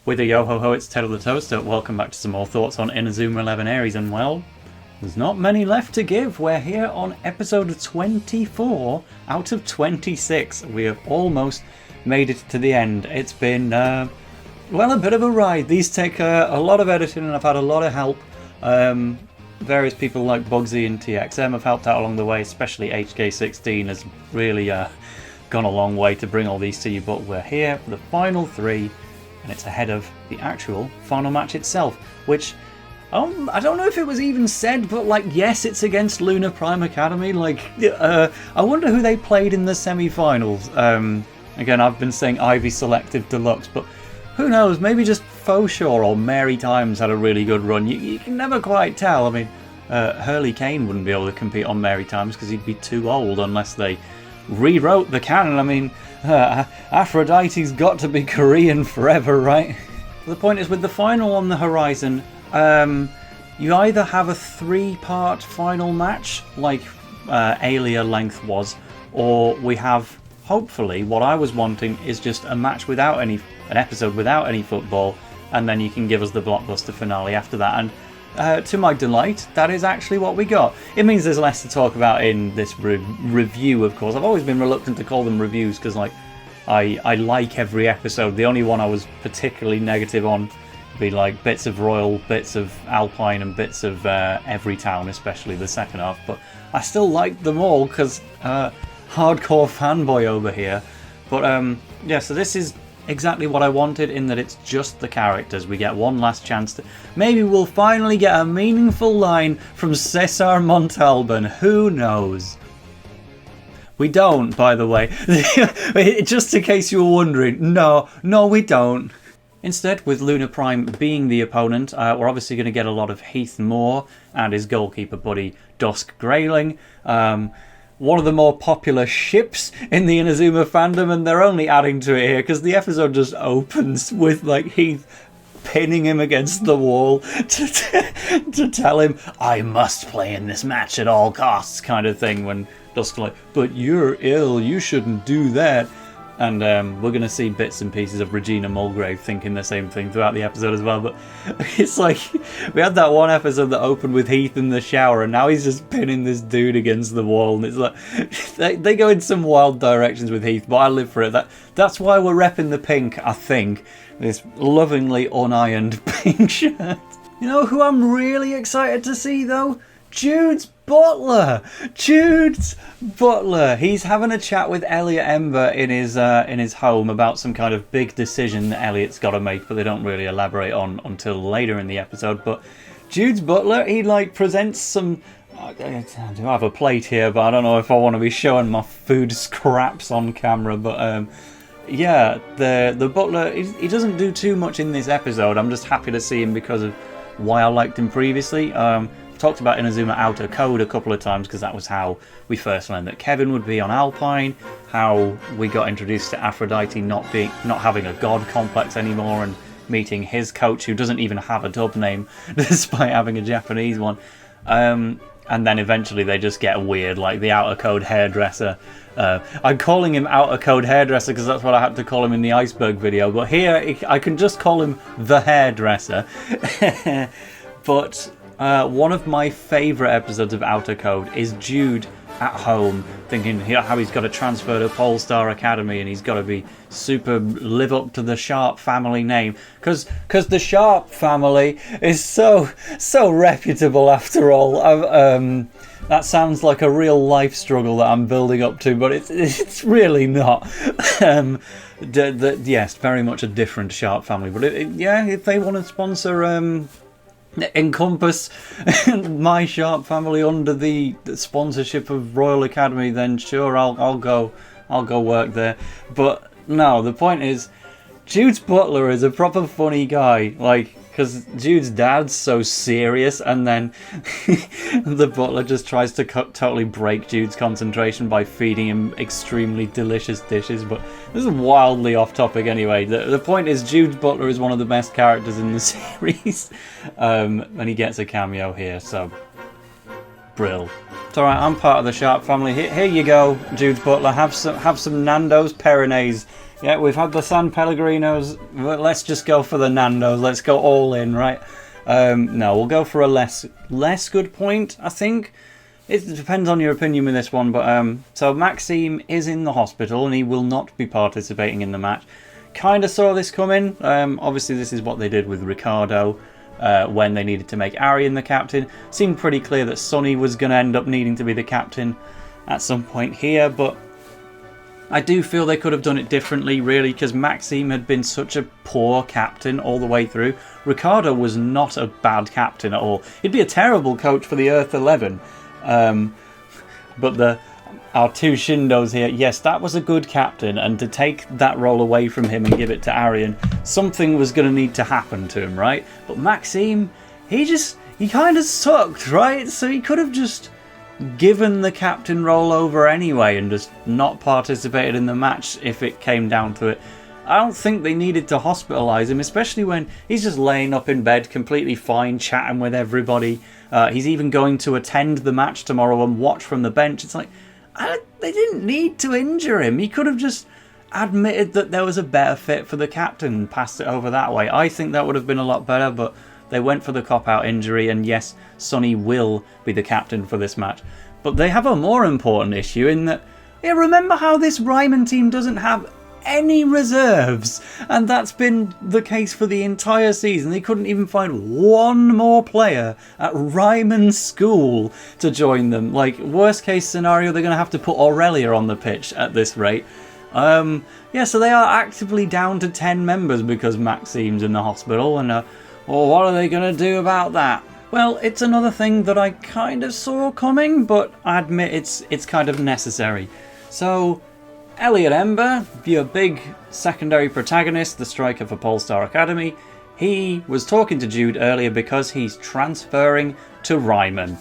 With a yo-ho-ho, it's TaleOfTheToaster. Welcome back to some more thoughts on Inazuma 11 Aries, and well, there's not many left to give. We're here on episode 24 out of 26. We have almost made it to the end. It's been, well, a bit of a ride. These take a lot of editing, and I've had a lot of help. Various people like Bugsy and TXM have helped out along the way, especially HK16 has really gone a long way to bring all these to you, but we're here for the final three. And it's ahead of the actual final match itself, which, I don't know if it was even said, but like, yes, it's against Lunar Prime Academy. Like, I wonder who they played in the semi-finals. Again, I've been saying Ivy Selective Deluxe, but who knows, maybe just Foshaw or Mary Times had a really good run. You can never quite tell. I mean, Hurley Kane wouldn't be able to compete on Mary Times because he'd be too old unless they rewrote the canon. I mean, Aphrodite's got to be Korean forever, right? The point is, with the final on the horizon, you either have a 3-part final match, like Alia Length was, or we have, hopefully, what I was wanting is just a match without an episode without any football, and then you can give us the blockbuster finale after that. And to my delight, that is actually what we got. It means there's less to talk about in this review, of course. I've always been reluctant to call them reviews because, like, I like every episode. The only one I was particularly negative on would be like bits of Royal, bits of Alpine, and bits of Every Town, especially the second half. But I still like them all because hardcore fanboy over here. But yeah, so this is exactly what I wanted, in that it's just the characters. We get one last chance to... Maybe we'll finally get a meaningful line from Cesar Montalban. Who knows? We don't, by the way. Just in case you were wondering. No, we don't. Instead, with Lunar Prime being the opponent, we're obviously going to get a lot of Heath Moore and his goalkeeper buddy Dusk Grayling. One of the more popular ships in the Inazuma fandom, and they're only adding to it here because the episode just opens with like Heath pinning him against the wall to tell him, I must play in this match at all costs, kind of thing, when Dusk's like, but you're ill, you shouldn't do that. And we're going to see bits and pieces of Regina Mulgrave thinking the same thing throughout the episode as well. But it's like, we had that one episode that opened with Heath in the shower, and now he's just pinning this dude against the wall. And it's like, they go in some wild directions with Heath, but I live for it. That's why we're repping the pink, I think. This lovingly unironed pink shirt. You know who I'm really excited to see, though? Jude's butler! Jude's butler! He's having a chat with Elliot Ember in his home about some kind of big decision that Elliot's got to make, but they don't really elaborate on until later in the episode. But Jude's butler, he like presents some... I do have a plate here, but I don't know if I want to be showing my food scraps on camera. But yeah, the butler, he doesn't do too much in this episode. I'm just happy to see him because of why I liked him previously. Talked about Inazuma Outer Code a couple of times because that was how we first learned that Kevin would be on Alpine, how we got introduced to Aphrodite not having a god complex anymore, and meeting his coach who doesn't even have a dub name despite having a Japanese one, and then eventually they just get weird, like the Outer Code hairdresser. I'm calling him Outer Code hairdresser because that's what I had to call him in the iceberg video, but here I can just call him the hairdresser. But one of my favourite episodes of Outer Code is Jude at home thinking how he's got to transfer to Polestar Academy and he's got to be live up to the Sharp family name because the Sharp family is so reputable after all. That sounds like a real life struggle that I'm building up to, but it's really not. Yes, very much a different Sharp family, but yeah, if they want to sponsor encompass my Sharp family under the sponsorship of Royal Academy, then sure, I'll go work there. But no, the point is, Jude's butler is a proper funny guy, like, because Jude's dad's so serious, and then the butler just tries to totally break Jude's concentration by feeding him extremely delicious dishes. But this is wildly off topic anyway. The point is, Jude's butler is one of the best characters in the series, and he gets a cameo here, so brill. It's alright, I'm part of the Sharp family. Here you go, Jude's butler. Have some Nando's Peronaise Yeah, we've had the San Pellegrinos. Let's just go for the Nandos. Let's go all in, right? No, we'll go for a less good point, I think. It depends on your opinion with this one, but so Maxim is in the hospital and he will not be participating in the match. Kind of saw this coming. Obviously, this is what they did with Ricardo when they needed to make Arian the captain. Seemed pretty clear that Sonny was going to end up needing to be the captain at some point here, but I do feel they could have done it differently, really, because Maxim had been such a poor captain all the way through. Ricardo was not a bad captain at all. He'd be a terrible coach for the Earth 11. But our two Shindos here, yes, that was a good captain, and to take that role away from him and give it to Arian, something was going to need to happen to him, right? But Maxim, he kind of sucked, right? So he could have just given the captain role over anyway and just not participated in the match if it came down to it. I don't think they needed to hospitalise him, especially when he's just laying up in bed completely fine, chatting with everybody. He's even going to attend the match tomorrow and watch from the bench. It's like, they didn't need to injure him. He could have just admitted that there was a better fit for the captain and passed it over that way. I think that would have been a lot better, but they went for the cop-out injury, and yes, Sonny will be the captain for this match. But they have a more important issue in that, yeah, remember how this Raimon team doesn't have any reserves, and that's been the case for the entire season. They couldn't even find one more player at Raimon's school to join them. Like, worst case scenario, they're going to have to put Aurelia on the pitch at this rate. Yeah, so they are actively down to 10 members because Maxim's in the hospital, and well, what are they going to do about that? Well, it's another thing that I kind of saw coming, but I admit it's kind of necessary. So, Elliot Ember, your big secondary protagonist, the striker for Polestar Academy, he was talking to Jude earlier because he's transferring to Raimon.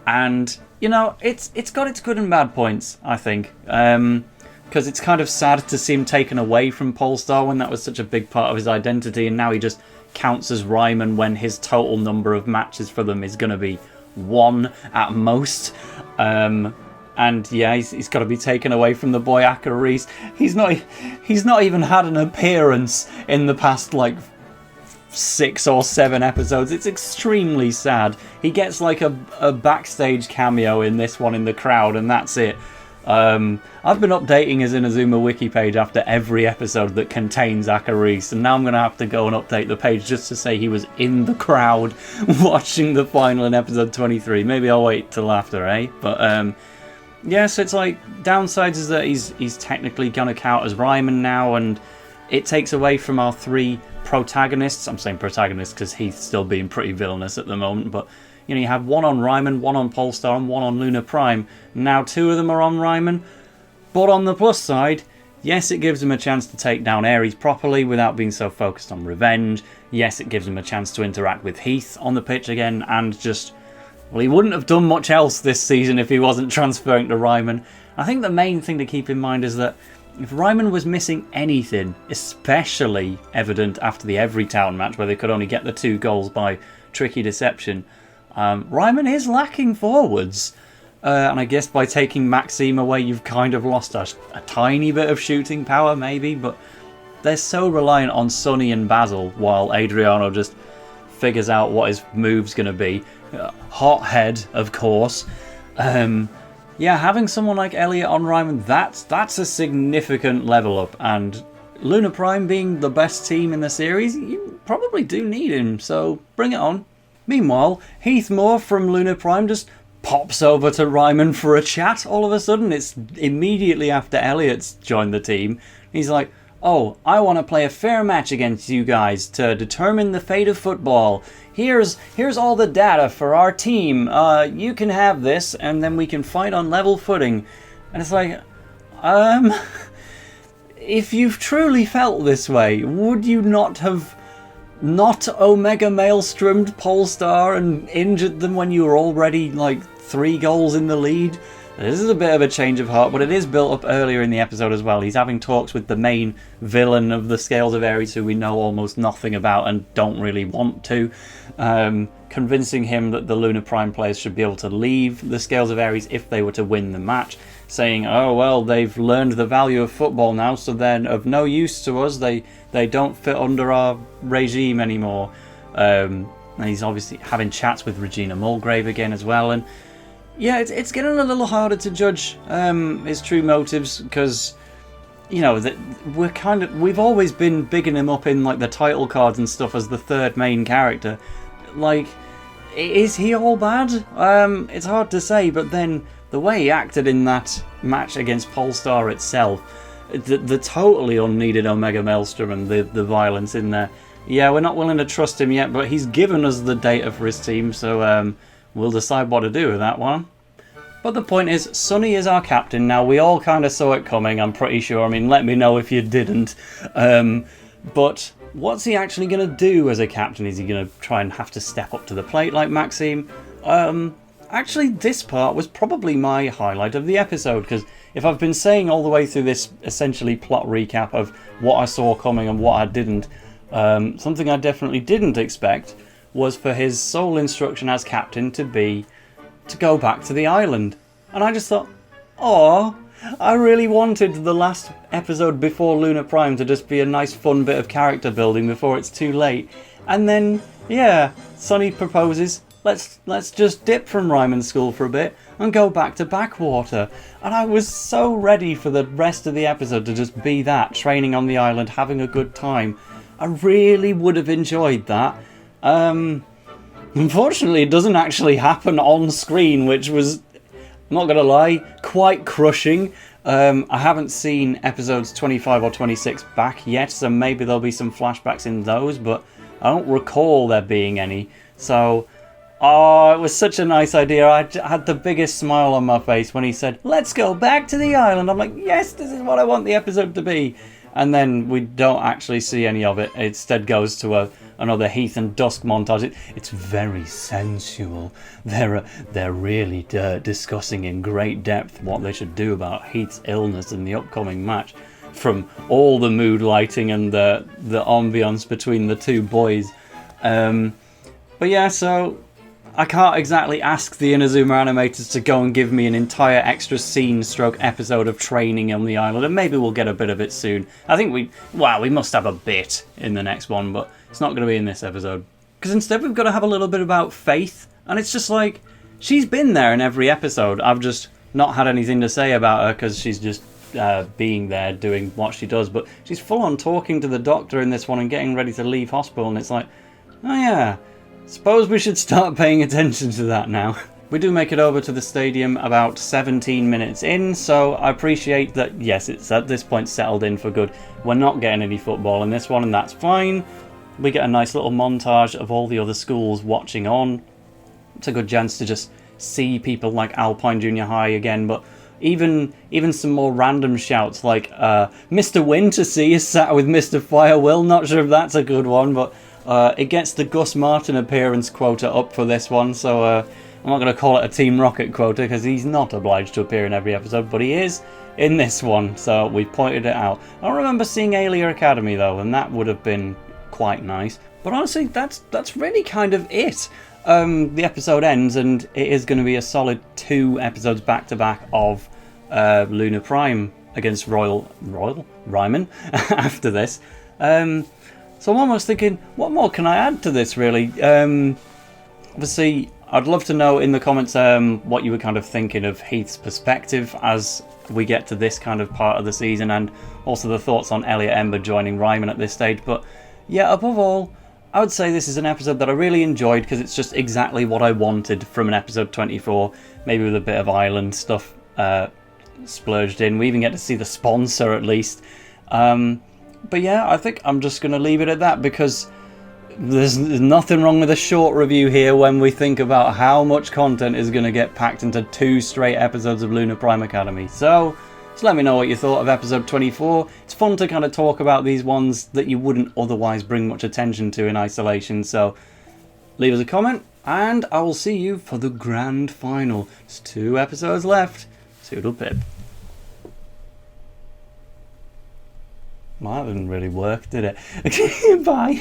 And, you know, it's got its good and bad points, I think. Because it's kind of sad to see him taken away from Polestar when that was such a big part of his identity, and now he just counts as Raimon when his total number of matches for them is going to be 1 at most. And yeah, he's got to be taken away from the boy Akaris. He's not even had an appearance in the past like 6 or 7 episodes. It's extremely sad. He gets like a backstage cameo in this one in the crowd, and that's it. I've been updating his Inazuma wiki page after every episode that contains Akaris, and now I'm going to have to go and update the page just to say he was in the crowd watching the final in episode 23. Maybe I'll wait till after, eh? But yeah, so it's like, downsides is that he's technically going to count as Raimon now, and it takes away from our 3 protagonists. I'm saying protagonists because Heath's still being pretty villainous at the moment, but you know, you have 1 on Raimon, 1 on Polestar, and 1 on Lunar Prime. Now 2 of them are on Raimon. But on the plus side, yes, it gives him a chance to take down Ares properly without being so focused on revenge. Yes, it gives him a chance to interact with Heath on the pitch again, and just, well, he wouldn't have done much else this season if he wasn't transferring to Raimon. I think the main thing to keep in mind is that if Raimon was missing anything, especially evident after the Everytown match where they could only get the 2 goals by tricky deception, Raimon is lacking forwards. And I guess by taking Maxim away, you've kind of lost a tiny bit of shooting power, maybe, but they're so reliant on Sonny and Basil while Adriano just figures out what his move's going to be. Hothead, of course. Yeah, having someone like Elliot on Raimon, that's a significant level up, and Lunar Prime being the best team in the series, you probably do need him, so bring it on. Meanwhile, Heath Moore from Lunar Prime just pops over to Raimon for a chat all of a sudden. It's immediately after Elliot's joined the team. He's like, oh, I want to play a fair match against you guys to determine the fate of football. Here's all the data for our team. You can have this, and then we can fight on level footing. And it's like, if you've truly felt this way, would you not have not Omega Maelstrom'd Polestar and injured them when you were already like 3 goals in the lead? This is a bit of a change of heart, but it is built up earlier in the episode as well. He's having talks with the main villain of the Scales of Ares, who we know almost nothing about and don't really want to, convincing him that the Lunar Prime players should be able to leave the Scales of Ares if they were to win the match. saying, oh, well, they've learned the value of football now, so they're of no use to us. They don't fit under our regime anymore. And he's obviously having chats with Regina Mulgrave again as well. And yeah, it's getting a little harder to judge his true motives, because, you know, that we've always been bigging him up in like the title cards and stuff as the third main character. Like, is he all bad? It's hard to say, but then the way he acted in that match against Polestar itself, the totally unneeded Omega Maelstrom and the violence in there. Yeah, we're not willing to trust him yet, but he's given us the data for his team, so we'll decide what to do with that one. But the point is, Sonny is our captain. Now, we all kind of saw it coming, I'm pretty sure. I mean, let me know if you didn't. But what's he actually going to do as a captain? Is he going to try and have to step up to the plate like Maxim? Actually, this part was probably my highlight of the episode, because if I've been saying all the way through this essentially plot recap of what I saw coming and what I didn't, something I definitely didn't expect was for his sole instruction as captain to be to go back to the island. And I just thought, oh, I really wanted the last episode before Lunar Prime to just be a nice fun bit of character building before it's too late. And then, yeah, Sonny proposes, let's just dip from Raimon School for a bit and go back to Backwater. And I was so ready for the rest of the episode to just be that, training on the island, having a good time. I really would have enjoyed that. Unfortunately, it doesn't actually happen on screen, which was, I'm not going to lie, quite crushing. I haven't seen episodes 25 or 26 back yet, so maybe there'll be some flashbacks in those, but I don't recall there being any. So, oh, it was such a nice idea. I had the biggest smile on my face when he said, let's go back to the island. I'm like, yes, this is what I want the episode to be. And then we don't actually see any of it. It instead goes to another Heath and Dusk montage. It's very sensual. They're really discussing in great depth what they should do about Heath's illness in the upcoming match. From all the mood lighting and the ambience between the two boys. But yeah, so I can't exactly ask the Inazuma animators to go and give me an entire extra scene stroke episode of training on the island, and maybe we'll get a bit of it soon. I think we must have a bit in the next one, but it's not going to be in this episode. Because instead we've got to have a little bit about Faith, and it's just like, she's been there in every episode. I've just not had anything to say about her because she's just being there doing what she does, but she's full on talking to the doctor in this one and getting ready to leave hospital, and it's like, oh yeah, suppose we should start paying attention to that now. We do make it over to the stadium about 17 minutes in, so I appreciate that, yes, it's at this point settled in for good. We're not getting any football in this one, and that's fine. We get a nice little montage of all the other schools watching on. It's a good chance to just see people like Alpine Junior High again, but even some more random shouts like Mr. Wintersea is sat with Mr. Firewill. Not sure if that's a good one, but it gets the Gus Martin appearance quota up for this one, so I'm not going to call it a Team Rocket quota because he's not obliged to appear in every episode, but he is in this one, so we pointed it out. I don't remember seeing Alien Academy though, and that would have been quite nice. But honestly, that's really kind of it. The episode ends, and it is going to be a solid 2 episodes back to back of Lunar Prime against Raimon after this. So I'm almost thinking, what more can I add to this, really? Obviously, I'd love to know in the comments what you were kind of thinking of Heath's perspective as we get to this kind of part of the season, and also the thoughts on Elliot Ember joining Raimon at this stage. But yeah, above all, I would say this is an episode that I really enjoyed because it's just exactly what I wanted from an episode 24, maybe with a bit of island stuff splurged in. We even get to see the sponsor at least. But yeah, I think I'm just going to leave it at that because there's nothing wrong with a short review here when we think about how much content is going to get packed into 2 straight episodes of Lunar Prime Academy. So just let me know what you thought of episode 24. It's fun to kind of talk about these ones that you wouldn't otherwise bring much attention to in isolation. So leave us a comment and I will see you for the grand final. There's 2 episodes left. Toodle pip. Well, that didn't really work, did it? Bye.